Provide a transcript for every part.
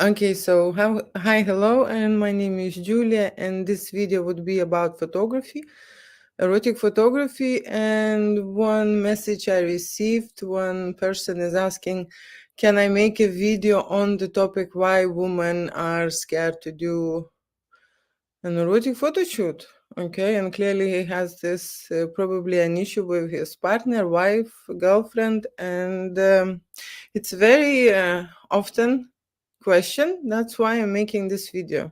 Okay, so hi, hello, and my name is Julia, and this video would be about photography, erotic photography. And one message I received, one person is asking, can I make a video on the topic why women are scared to do an erotic photo shoot? Okay, and clearly he has this probably an issue with his partner, wife, girlfriend, and it's very often question. That's why I'm making this video.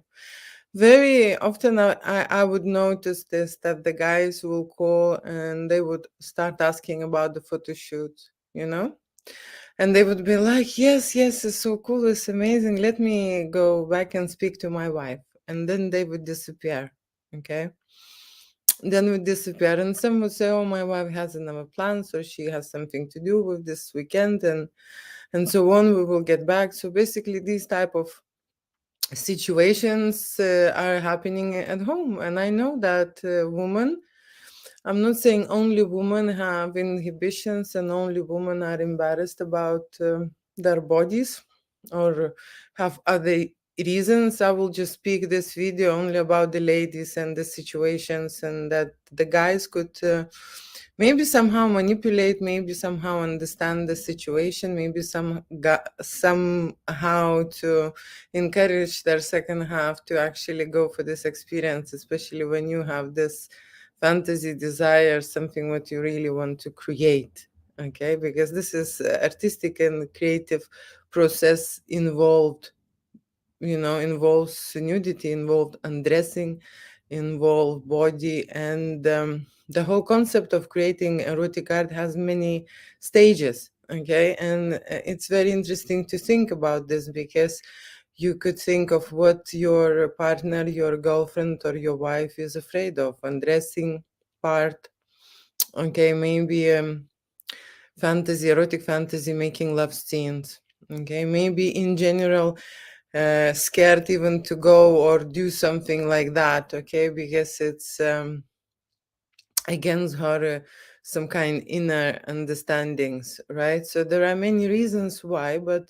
Very often I would notice this, that the guys will call and they would start asking about the photo shoot, you know? And they would be like, yes, yes, it's so cool, it's amazing. Let me go back and speak to my wife. And then they would disappear. Okay. Then would disappear. And some would say, oh, my wife has another plans or she has something to do with this weekend and so on. We will get back. So basically these type of situations are happening at home, and I know that women, I'm not saying only women have inhibitions and only women are embarrassed about their bodies or have other reasons. I will just speak this video only about the ladies and the situations, and that the guys could maybe somehow manipulate, maybe somehow understand the situation, maybe somehow to encourage their second half to actually go for this experience, especially when you have this fantasy desire, something what you really want to create. Okay, because this is artistic and creative process involved, involves nudity, involved undressing, involved body, and the whole concept of creating erotic art has many stages. Okay, and it's very interesting to think about this, because you could think of what your partner, your girlfriend or your wife is afraid of. Undressing part, okay, maybe fantasy, erotic fantasy, making love scenes. Okay, maybe in general scared even to go or do something like that. Okay, because it's against her some kind inner understandings, right? So there are many reasons why, but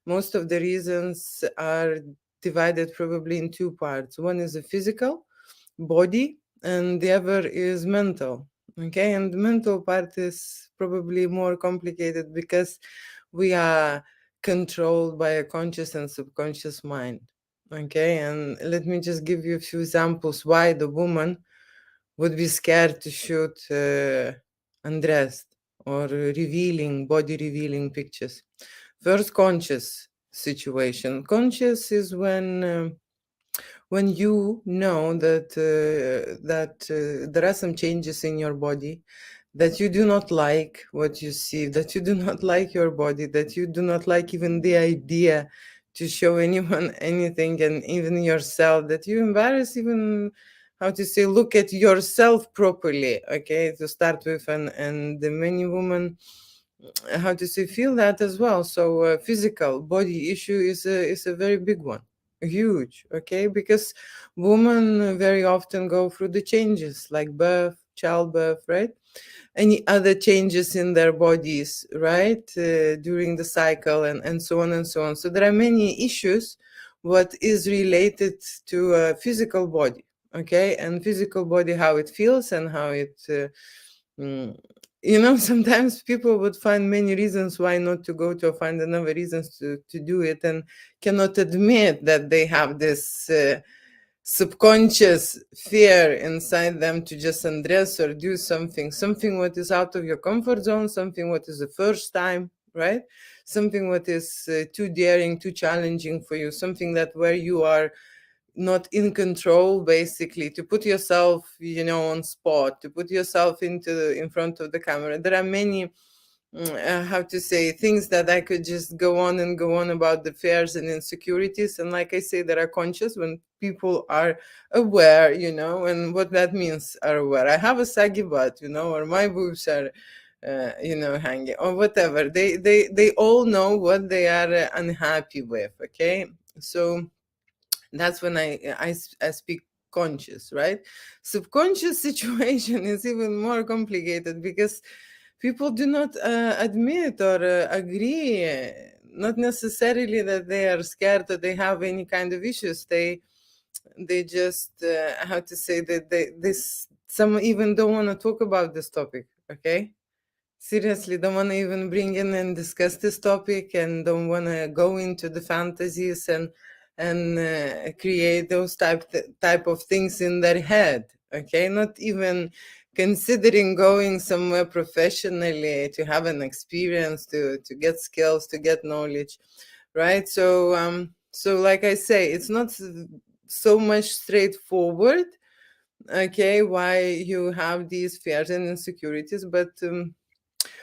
most of the reasons are divided probably in two parts. One is the physical body and the other is mental. Okay, and the mental part is probably more complicated because we are controlled by a conscious and subconscious mind. Okay, and let me just give you a few examples why the woman would be scared to shoot undressed or revealing, body revealing pictures. First, conscious situation. Conscious is when you know that there are some changes in your body, that you do not like what you see, that you do not like your body, that you do not like even the idea to show anyone anything, and even yourself, that you embarrass even, how to say, look at yourself properly. Okay, to start with, and the many women, how to say, feel that as well. So physical body issue is a very big one, huge. Okay, because women very often go through the changes like birth, childbirth, right? Any other changes in their bodies, right, during the cycle, and so on and so on. So there are many issues what is related to a physical body. Okay, and physical body, how it feels and how it mm, sometimes people would find many reasons why not to go to, or find another reasons to do it, and cannot admit that they have this subconscious fear inside them to just undress or do something what is out of your comfort zone, something what is the first time, right? Something what is too daring, too challenging for you, something that where you are not in control, basically, to put yourself, on spot, to put yourself in front of the camera. There are many how to say, things that I could just go on and go on about the fears and insecurities. And like I say, that are conscious when people are aware, and what that means, are aware. I have a saggy butt, or my boobs are hanging, or whatever. They all know what they are unhappy with. Okay, so that's when I speak conscious, right? Subconscious situation is even more complicated because people do not admit or agree not necessarily that they are scared or they have any kind of issues. They just how to say that some even don't want to talk about this topic. Okay, seriously, don't want to even bring in and discuss this topic, and don't want to go into the fantasies and create those type of things in their head. Okay, not even considering going somewhere professionally to have an experience, to get skills, to get knowledge, right? So like I say, it's not so much straightforward, okay, why you have these fears and insecurities, but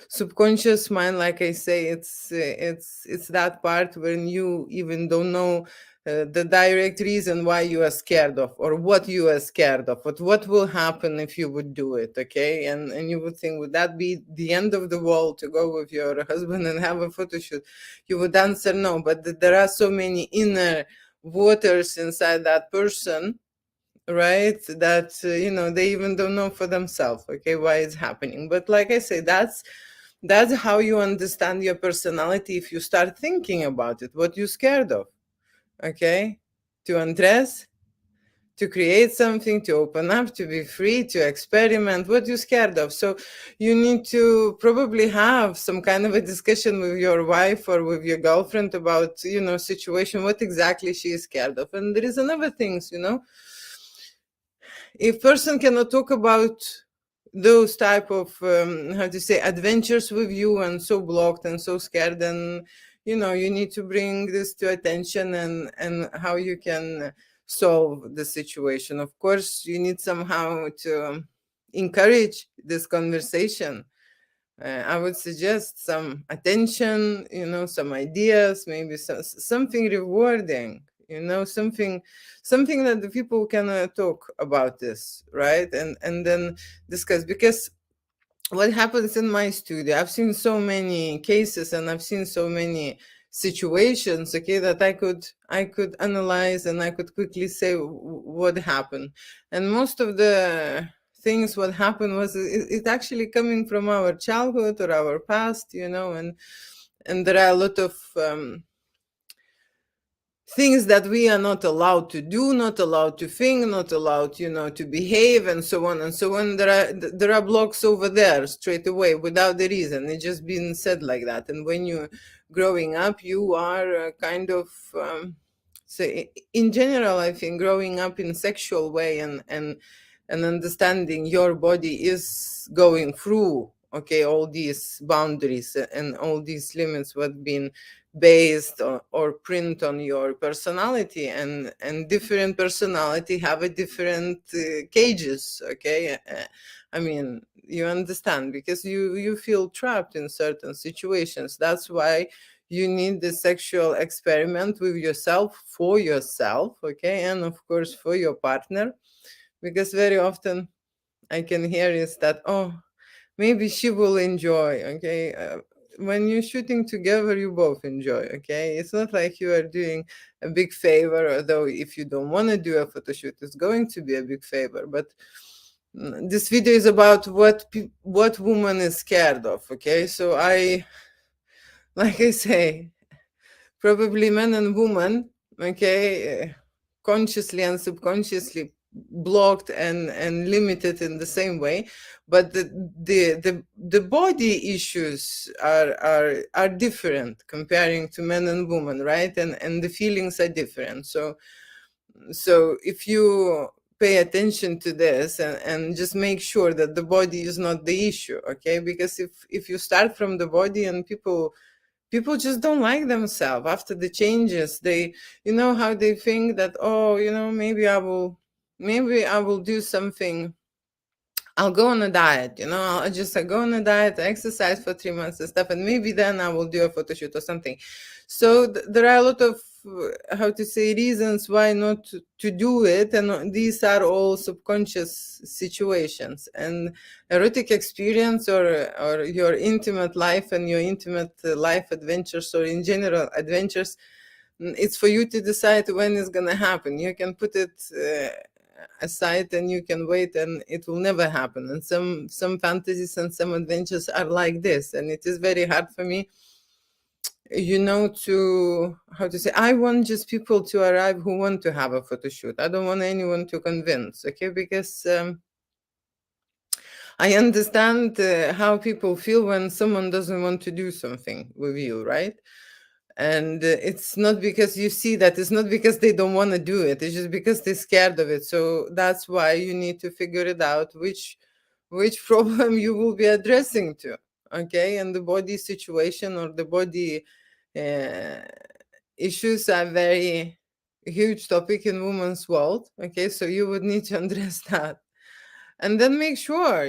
subconscious mind, like I say, it's that part when you even don't know the direct reason why you are scared of, or what you are scared of, but what will happen if you would do it. Okay, and you would think, would that be the end of the world to go with your husband and have a photo shoot? You would answer no, but there are so many inner waters inside that person, right, that they even don't know for themselves, okay, why it's happening. But like I say, that's how you understand your personality. If you start thinking about it, what you're scared of, okay, to undress, to create something, to open up, to be free, to experiment, what you're scared of. So you need to probably have some kind of a discussion with your wife or with your girlfriend about situation, what exactly she is scared of. And there is another things, if person cannot talk about those type of how to say adventures with you, and so blocked and so scared, then you need to bring this to attention, and how you can solve the situation. Of course, you need somehow to encourage this conversation. I would suggest some attention, some ideas, maybe something rewarding, something that the people can talk about this, right? And then discuss. Because what happens in my studio, I've seen so many cases and I've seen so many situations, okay, that I could analyze, and I could quickly say what happened. And most of the things what happened was it actually coming from our childhood or our past, and there are a lot of things that we are not allowed to do, not allowed to think, not allowed, to behave, and so on and so on. There are blocks over there straight away without the reason. It's just been said like that. And when you're growing up, you are kind of so in general, I think growing up in sexual way and understanding your body is going through, okay, all these boundaries and all these limits what been based or print on your personality, and different personality have a different cages, okay. I mean, you understand, because you feel trapped in certain situations. That's why you need the sexual experiment with yourself, for yourself, okay, and of course for your partner. Because very often I can hear is that, oh, maybe she will enjoy, okay. When you're shooting together, you both enjoy, okay. It's not like you are doing a big favor, although if you don't want to do a photo shoot, it's going to be a big favor. But this video is about what woman is scared of, okay. So like I say, probably men and women, okay, consciously and subconsciously blocked and limited in the same way, but the body issues are different comparing to men and women, right? And the feelings are different. So if you pay attention to this, and just make sure that the body is not the issue, okay. Because if you start from the body, and people just don't like themselves after the changes, they, how they think that, oh, maybe I will do something. I'll go on a diet, I'll just go on a diet, exercise for 3 months and stuff, and maybe then I will do a photo shoot or something. So there are a lot of how to say reasons why not to do it, and these are all subconscious situations. And erotic experience, or your intimate life and your intimate life adventures, or in general adventures, it's for you to decide when it's gonna happen. You can put it aside and you can wait, and it will never happen. And some fantasies and some adventures are like this, and it is very hard for me to, how to say, I want just people to arrive who want to have a photo shoot. I don't want anyone to convince, okay? Because I understand how people feel when someone doesn't want to do something with you, right? And it's not because you see that, it's not because they don't want to do it, it's just because they're scared of it. So that's why you need to figure it out, which problem you will be addressing to, okay? And the body situation or the body uh, issues are very huge topic in women's world, okay? So you would need to address that. And then make sure,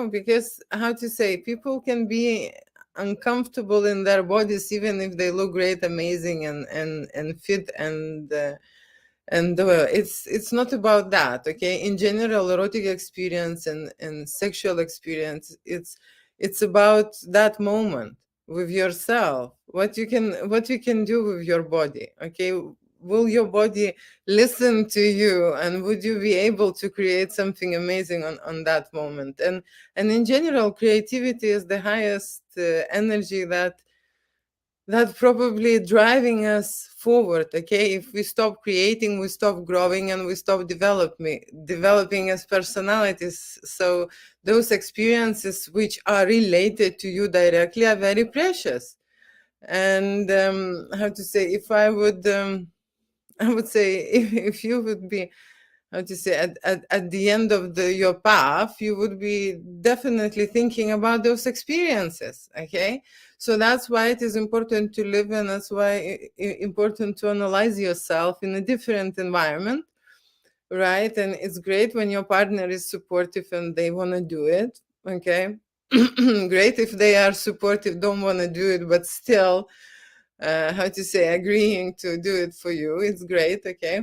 because, how to say, people can be uncomfortable in their bodies even if they look great, amazing, and fit, and it's not about that, okay? In general, erotic experience and sexual experience, it's about that moment with yourself, what you can do with your body, okay? Will your body listen to you, and would you be able to create something amazing on that moment? And in general, creativity is the highest energy that probably driving us forward, okay? If we stop creating, we stop growing, and we stop developing as personalities. So those experiences which are related to you directly are very precious. And how to say, if I would say, if you would be, how to say, at the end of your path, you would be definitely thinking about those experiences, okay? So that's why it is important to live, and that's why important to analyze yourself in a different environment, right? And it's great when your partner is supportive and they want to do it, okay? Great if they are supportive, don't want to do it, but still, how to say, agreeing to do it for you. It's great, okay?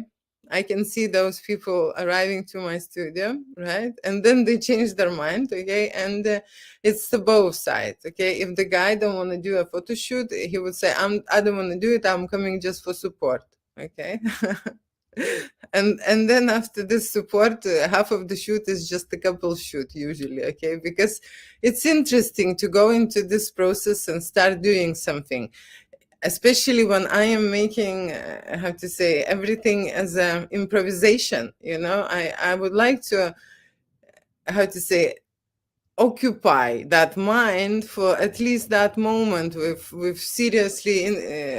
I can see those people arriving to my studio, right? And then they change their mind, okay? And it's the both sides, okay? If the guy don't want to do a photo shoot, he would say, I don't want to do it, I'm coming just for support, okay? And then after this support, half of the shoot is just a couple shoot usually, okay? Because it's interesting to go into this process and start doing something, especially when I am making, how to say, everything as an improvisation. I would like to, how to say, occupy that mind for at least that moment with seriously,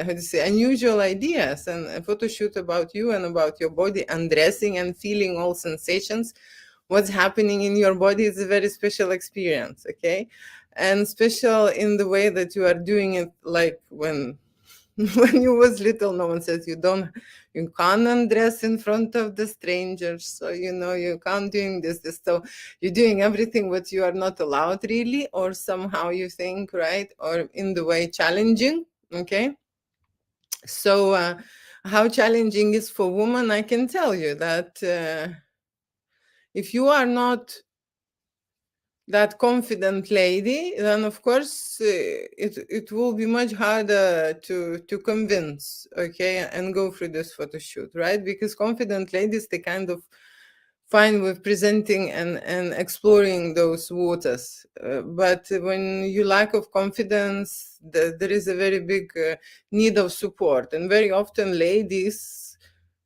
how to say, unusual ideas, and a photo shoot about you and about your body, undressing and feeling all sensations, what's happening in your body, is a very special experience, okay? And special in the way that you are doing it, like when when you was little, no one says you can't undress in front of the strangers, so you can't doing this. So you're doing everything what you are not allowed, really, or somehow you think, right, or in the way challenging, okay? So how challenging is for women, I can tell you that if you are not that confident lady, then of course it will be much harder to convince, okay, and go through this photo shoot, right? Because confident ladies, they kind of fine with presenting and exploring those waters, but when you lack of confidence, there is a very big need of support, and very often ladies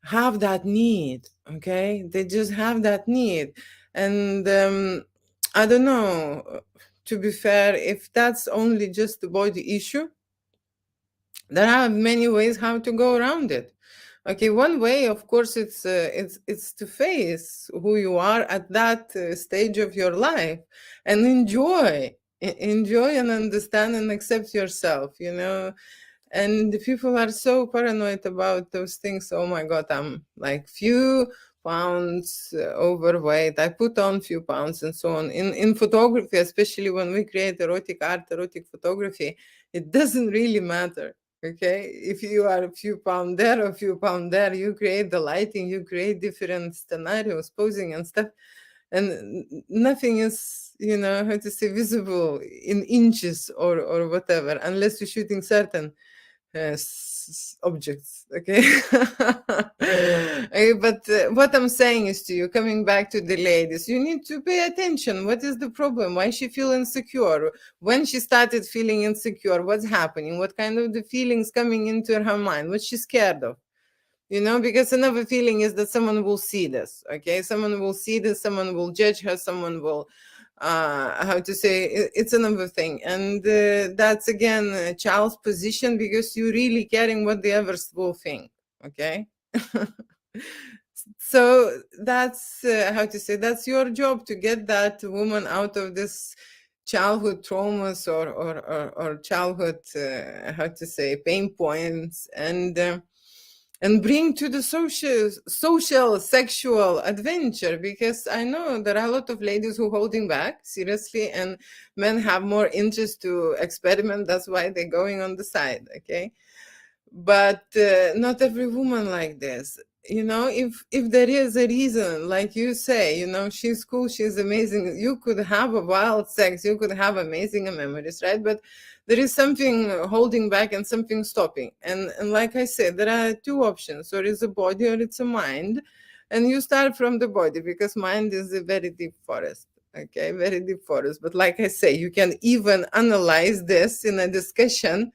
have that need, okay? They just have that need. And I don't know, to be fair, if that's only just the body issue, there are many ways how to go around it. Okay, one way, of course, it's to face who you are at that stage of your life, and enjoy and understand and accept yourself. And the people are so paranoid about those things. Oh my God, I'm like few pounds overweight, I put on few pounds, and so on. In photography, especially when we create erotic art, erotic photography, it doesn't really matter, okay? If you are a few pound there or a few pound there, you create the lighting, you create different scenarios, posing and stuff, and nothing is, how to say, visible in inches or whatever, unless you're shooting certain objects, okay? But what I'm saying is to you, coming back to the ladies, you need to pay attention. What is the problem? Why she feel insecure? When she started feeling insecure, what's happening? What kind of the feelings coming into her mind? What she's scared of? Because another feeling is that someone will see this, okay? Someone will see this, someone will judge her, someone will, how to say, it's another thing. And that's again a child's position, because you're really caring what the others will think, okay? So that's, how to say, that's your job, to get that woman out of this childhood traumas or childhood, how to say, pain points, and bring to the social sexual adventure, because I know there are a lot of ladies who holding back seriously, and men have more interest to experiment. That's why they're going on the side, okay? But not every woman like this. If there is a reason, like you say, she's cool, she's amazing, you could have a wild sex, you could have amazing memories, right? But there is something holding back and something stopping. And like I said, there are two options: or it's a body or it's a mind. And you start from the body, because mind is a very deep forest, okay? Very deep forest. But like I say, you can even analyze this in a discussion.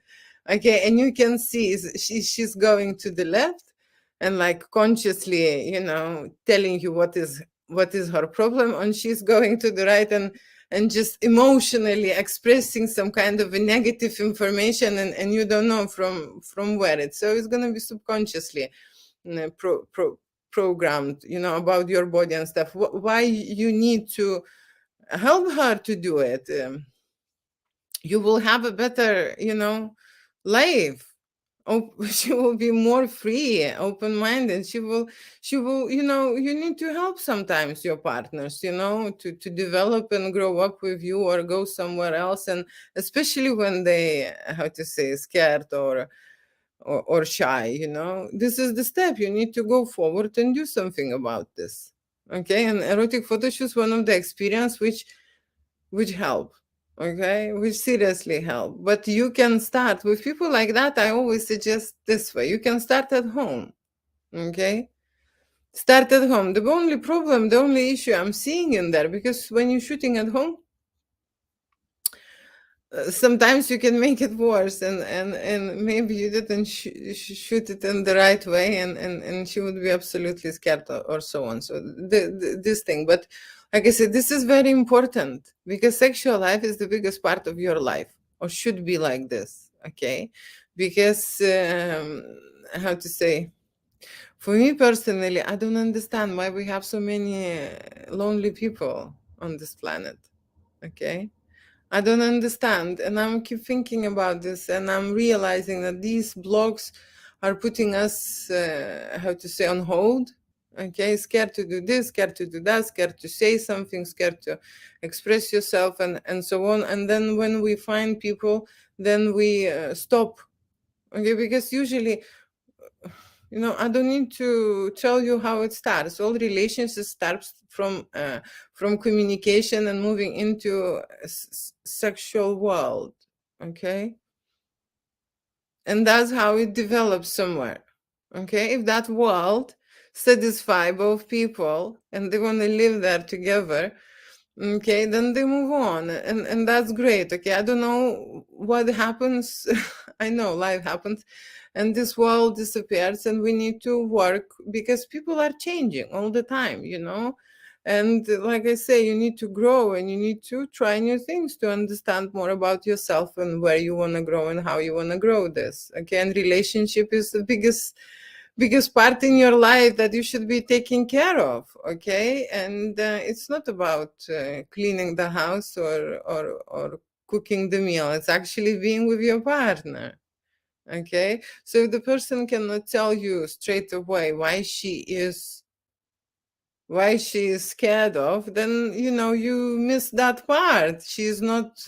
Okay, and you can see she's going to the left, and like consciously, telling you what is her problem, and she's going to the right, and just emotionally expressing some kind of a negative information, and you don't know from where it's. So it's gonna be subconsciously programmed, about your body and stuff. Why you need to help her to do it? You will have a better, life. She will be more free, open-minded. She will, you need to help sometimes your partners, to develop and grow up with you, or go somewhere else. And especially when they, how to say, scared or shy, this is the step. You need to go forward and do something about this. Okay, and erotic photo shoot is one of the experience which help, okay, which seriously help. But you can start with people like that. I always suggest this way: you can start at home, okay? Start at home. The only problem, the only issue I'm seeing in there, because when you're shooting at home, sometimes you can make it worse, and maybe you didn't shoot it in the right way, and she would be absolutely scared, or so on. So this thing. But like I said, this is very important, because sexual life is the biggest part of your life, or should be like this, okay? Because how to say, for me personally, I don't understand why we have so many lonely people on this planet, okay? I don't understand. And I'm keep thinking about this, and I'm realizing that these blogs are putting us, how to say, on hold. Okay, scared to do this, scared to do that, scared to say something, scared to express yourself, and so on. And then when we find people, then we stop. Okay, because usually, I don't need to tell you how it starts. All relationships starts from communication and moving into a sexual world, okay? And that's how it develops somewhere, okay? If that world satisfy both people and they want to live there together, okay, then they move on, and that's great. Okay, I don't know what happens. I know life happens, and this world disappears, and we need to work, because people are changing all the time, and like I say, you need to grow, and you need to try new things to understand more about yourself, and where you want to grow, and how you want to grow this. Okay, and relationship is the biggest part in your life that you should be taking care of, okay? And it's not about cleaning the house or cooking the meal. It's actually being with your partner, okay? So if the person cannot tell you straight away why she is scared of, then you miss that part. She's not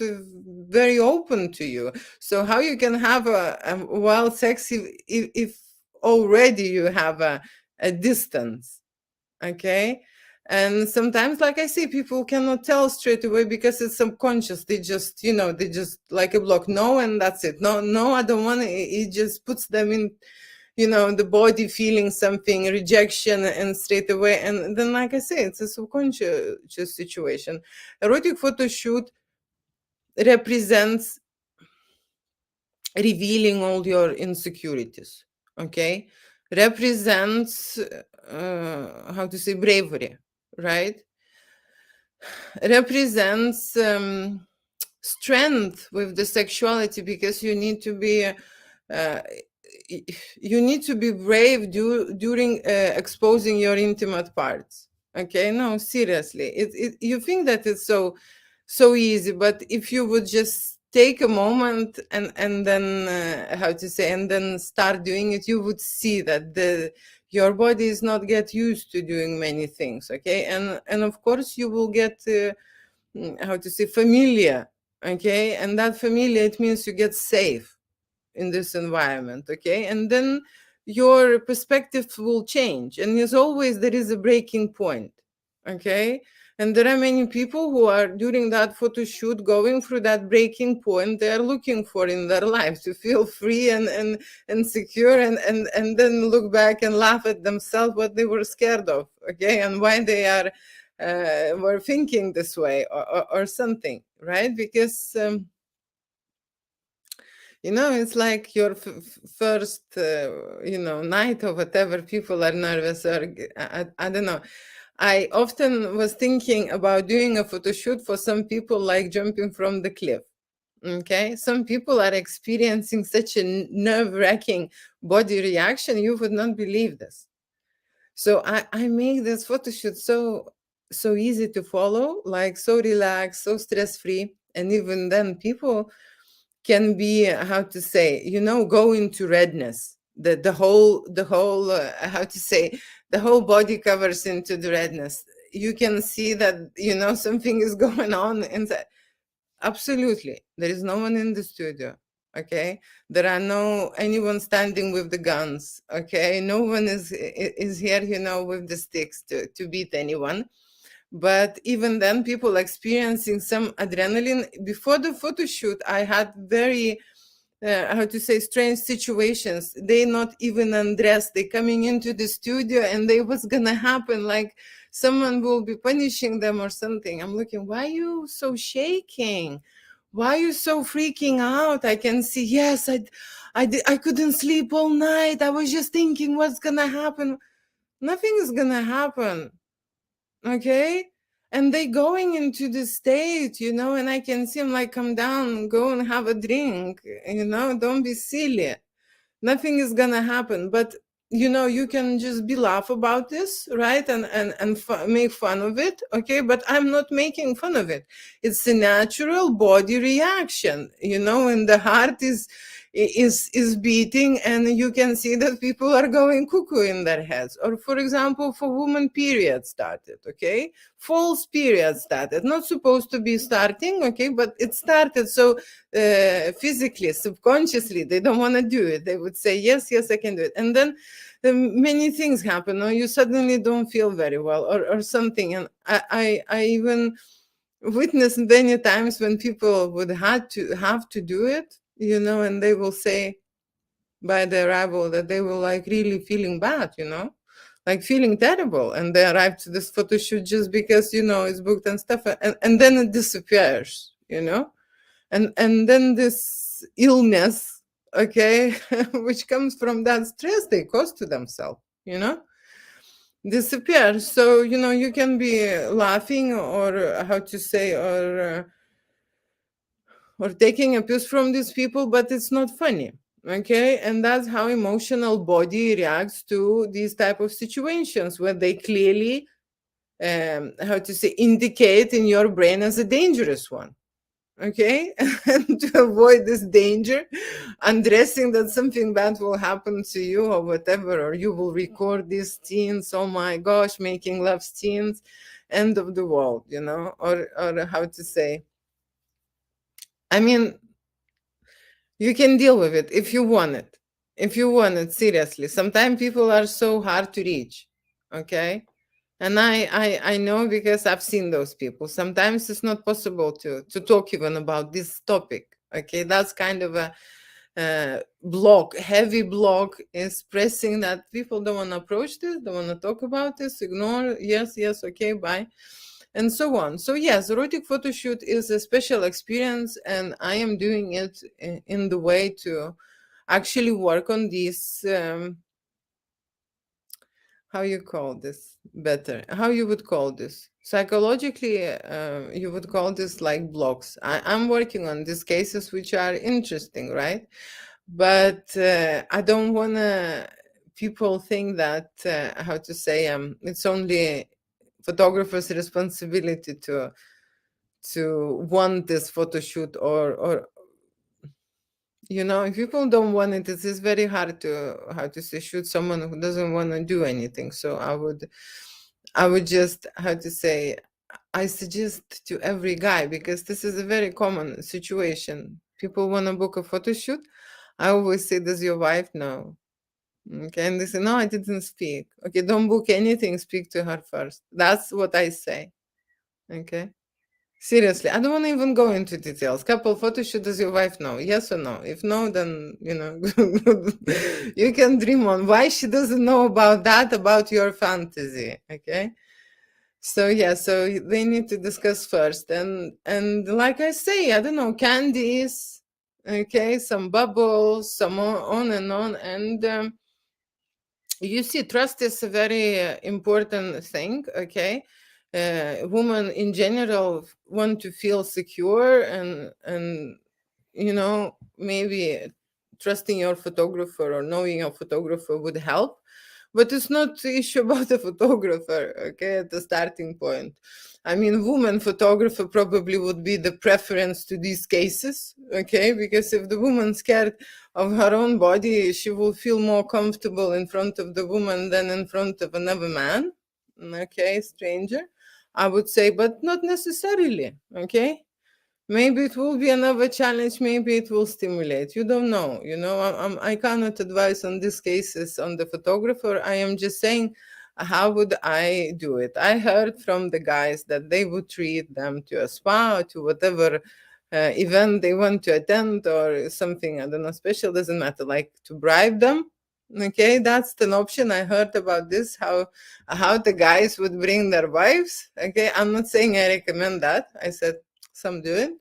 very open to you. So how you can have a wild sex if already you have a distance, okay? And sometimes, like I say, people cannot tell straight away because it's subconscious. They just, they just like a block. No, and that's it. No, no, I don't want it. It just puts them in, the body feeling something, rejection, and straight away. And then, like I say, it's a subconscious situation. Erotic photo shoot represents revealing all your insecurities, okay? Represents, how to say, bravery, right? Represents strength with the sexuality, because you need to be uh, you need to be brave during exposing your intimate parts. Okay, no, seriously, you think that it's so easy, but if you would just take a moment and then how to say, and then start doing it, you would see that your body is not get used to doing many things. Okay, and of course you will get how to say, familiar. Okay, and that familiar, it means you get safe in this environment. Okay, and then your perspective will change, and as always there is a breaking point. Okay, and there are many people who are during that photo shoot going through that breaking point they are looking for in their life, to feel free and secure, and then look back and laugh at themselves what they were scared of. Okay, and why they are were thinking this way, or something, right? Because it's like your first, night or whatever. People are nervous, or I don't know. I often was thinking about doing a photo shoot for some people, like jumping from the cliff. Okay, some people are experiencing such a nerve-wracking body reaction. You would not believe this. So I make this photo shoot so easy to follow, like so relaxed, so stress-free, and even then people can be, how to say, go into redness. The whole how to say, the whole body covers into the redness. You can see that something is going on inside. Absolutely, there is no one in the studio. Okay, there are no anyone standing with the guns. Okay, no one is here, with the sticks to beat anyone. But even then, people experiencing some adrenaline. Before the photo shoot, I had very how to say, strange situations. They not even undressed, they coming into the studio, and they what's gonna happen, like someone will be punishing them or something. I'm looking, why are you so shaking? Why are you so freaking out? I can see, yes, I couldn't sleep all night. I was just thinking what's gonna happen. Nothing is gonna happen. Okay, and they going into the state, and I can see them like, come down, go and have a drink, don't be silly. Nothing is gonna happen. But you can just be laugh about this, right? And make fun of it. Okay, but I'm not making fun of it. It's a natural body reaction, and the heart is beating, and you can see that people are going cuckoo in their heads. Or for example, for women, period started. Okay, false period started, not supposed to be starting. Okay, but it started. So physically, subconsciously, they don't want to do it. They would say, yes, I can do it. And then many things happen, or you suddenly don't feel very well, or something. And I even witnessed many times when people would have to do it, and they will say by the arrival that they were like really feeling bad, like feeling terrible, and they arrived to this photo shoot just because it's booked and stuff, and then it disappears, and then this illness, okay, which comes from that stress they cause to themselves, disappears. So you can be laughing, or how to say, or taking a piece from these people, but it's not funny. Okay, and that's how emotional body reacts to these type of situations, where they clearly how to say, indicate in your brain as a dangerous one. Okay, and to avoid this danger, undressing, that something bad will happen to you or whatever, or you will record these scenes, oh my gosh, making love scenes, end of the world, or how to say, I mean, you can deal with it if you want it. If you want it, seriously. Sometimes people are so hard to reach. Okay, And I know because I've seen those people. Sometimes it's not possible to talk even about this topic. Okay, that's kind of a block, heavy block is pressing that people don't want to approach this, don't want to talk about this, ignore, yes, yes, okay, bye, and so on. So yes, erotic photo shoot is a special experience, and I am doing it in the way to actually work on this. How you call this better, how you would call this psychologically, you would call this like blocks. I'm working on these cases which are interesting, right? But I don't want to people think that how to say, it's only photographer's responsibility to want this photo shoot, or if people don't want it, it is very hard to, how to say, shoot someone who doesn't want to do anything. So I would just, how to say, I suggest to every guy, because this is a very common situation. People want to book a photo shoot. I always say, does your wife know? Okay, and they say, no, I didn't speak. Okay, don't book anything, speak to her first. That's what I say. Okay. Seriously, I don't want to even go into details. Couple photo shoot, does your wife know? Yes or no? If no, then you can dream on. Why she doesn't know about that, about your fantasy? Okay. So yeah, so they need to discuss first, and like I say, I don't know, candies, okay, some bubbles, some on and on, and you see, trust is a very important thing. Okay, women in general want to feel secure, and maybe trusting your photographer or knowing your photographer would help, but it's not the issue about the photographer. Okay, at the starting point, I mean, woman photographer probably would be the preference to these cases. Okay, because if the woman's scared of her own body, she will feel more comfortable in front of the woman than in front of another man. Okay, stranger, I would say, but not necessarily. Okay, maybe it will be another challenge, maybe it will stimulate. You don't know. I cannot advise on these cases on the photographer. I am just saying, how would I do it? I heard from the guys that they would treat them to a spa or to whatever event they want to attend, or something, I don't know, special, doesn't matter, like to bribe them. Okay, that's an option. I heard about this, how the guys would bring their wives. Okay, I'm not saying I recommend that. I said some do it.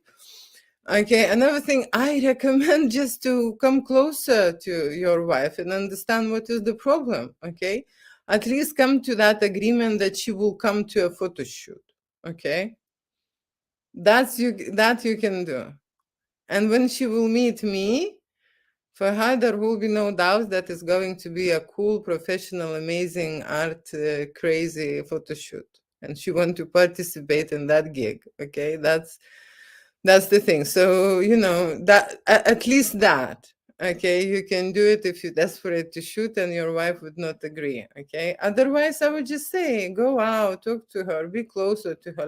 Okay, another thing I recommend, just to come closer to your wife and understand what is the problem. Okay, at least come to that agreement that she will come to a photo shoot. Okay, that you can do. And when she will meet me, for her there will be no doubt that it's going to be a cool, professional, amazing, art crazy photo shoot, and she want to participate in that gig. Okay, that's the thing. So that at least that. Okay, you can do it if you're desperate to shoot and your wife would not agree. Okay, otherwise I would just say, go out, talk to her, be closer to her,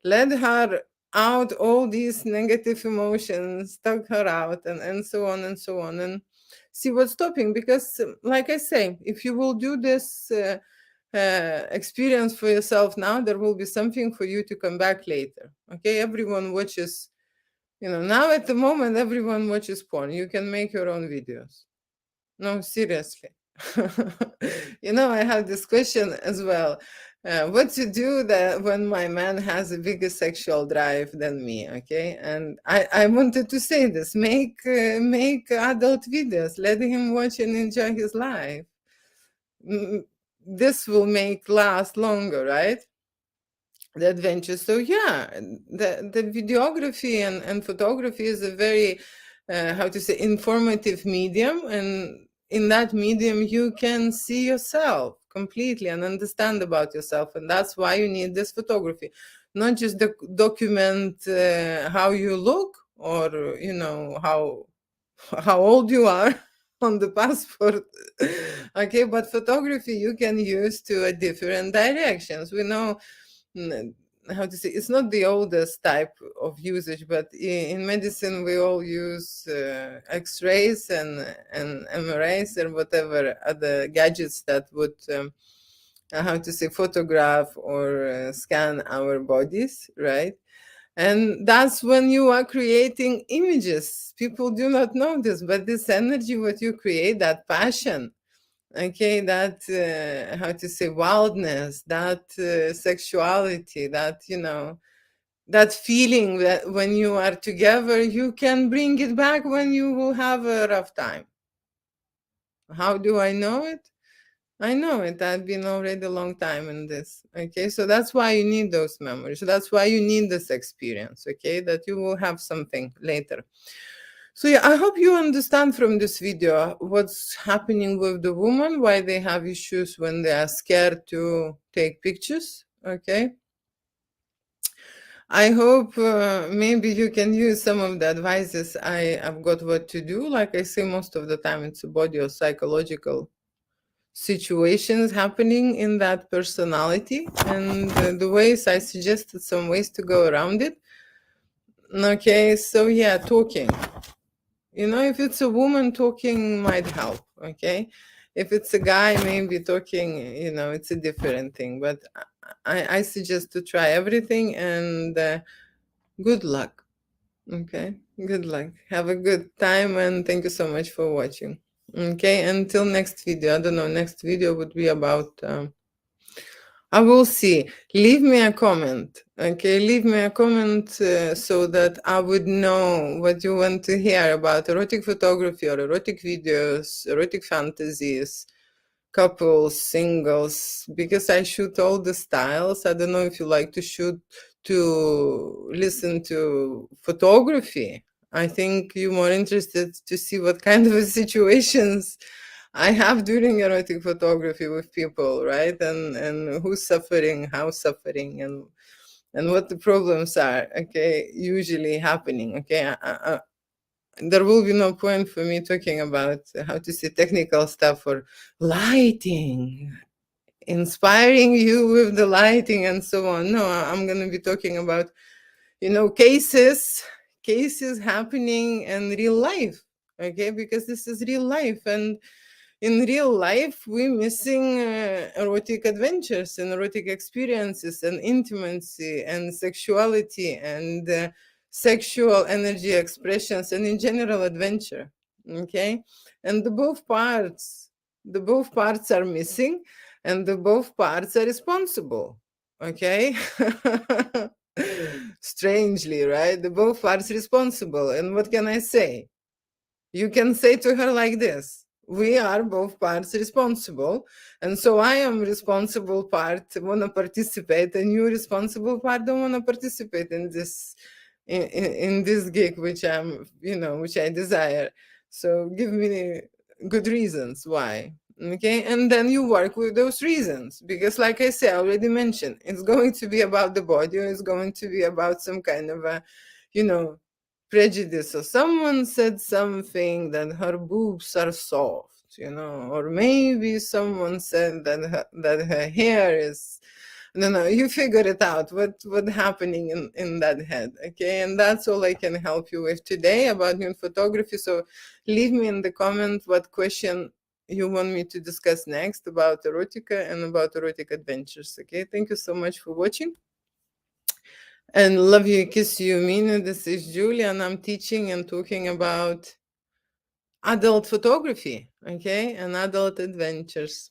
let her out all these negative emotions, tug her out, and so on and so on, and see what's stopping. Because like I say, if you will do this experience for yourself now, there will be something for you to come back later. Okay, everyone watches, now at the moment, everyone watches porn. You can make your own videos. No, seriously. I have this question as well. What to do that when my man has a bigger sexual drive than me? Okay, and I wanted to say this: make adult videos, let him watch and enjoy his life. This will make last longer, right? The adventure. So yeah, the videography and photography is a very how to say, informative medium, and in that medium you can see yourself completely and understand about yourself, and that's why you need this photography, not just document how you look, or how old you are on the passport. Okay, but photography you can use to a different directions. We know, how to say, it's not the oldest type of usage, but in medicine we all use x-rays and MRIs and whatever other gadgets that would how to say, photograph or scan our bodies, right? And that's when you are creating images. People do not know this, but this energy, what you create, that passion, okay, that how to say, wildness, that sexuality, that, you know, that feeling that when you are together, you can bring it back when you will have a rough time. How do I know it? I know it. I've been already a long time in this. Okay. So that's why you need those memories. That's why you need this experience. Okay. That you will have something later. So yeah, I hope you understand from this video what's happening with the woman, why they have issues when they are scared to take pictures. Okay. I hope maybe you can use some of the advices I've got what to do. Like I say, most of the time it's a body or psychological situations happening in that personality, and the ways I suggested some ways to go around it. Okay, so yeah, talking, you know, if it's a woman, talking might help. Okay, if it's a guy, maybe talking, you know, it's a different thing, but I suggest to try everything, and good luck. Okay, good luck, have a good time, and thank you so much for watching. Okay, until next video. I don't know, next video would be about I will see. Leave me a comment. Okay, leave me a comment so that I would know what you want to hear about erotic photography or erotic videos, erotic fantasies, couples, singles, because I shoot all the styles. I don't know if you like to shoot, to listen to photography. I think you're more interested to see what kind of situations I have during erotic photography with people, right? And who's suffering, how suffering, and what the problems are. Okay, usually happening. Okay, there will be no point for me talking about how to say technical stuff or lighting, inspiring you with the lighting and so on. No, I'm going to be talking about, you know, cases happening in real life. Okay, because this is real life, and in real life we're missing erotic adventures and erotic experiences and intimacy and sexuality and sexual energy expressions and in general adventure. Okay, and the both parts are missing, and the both parts are responsible. Okay. Strangely, right? The both parts responsible, and what can I say? You can say to her like this: we are both parts responsible, and so I am responsible part want to participate, and you responsible part don't want to participate in this in this gig, which I'm, you know, which I desire. So give me good reasons why. Okay, and then you work with those reasons, because like I say, I already mentioned, it's going to be about the body, or it's going to be about some kind of a, you know, prejudice. So someone said something that her boobs are soft, you know, or maybe someone said that her hair is, no, no, you figure it out, what happening in that head. Okay, and that's all I can help you with today about nude photography. So leave me in the comment what question you want me to discuss next about erotica and about erotic adventures. Okay, thank you so much for watching, and love you, kiss you, Mina. This is Julia, and I'm teaching and talking about adult photography, okay, and adult adventures.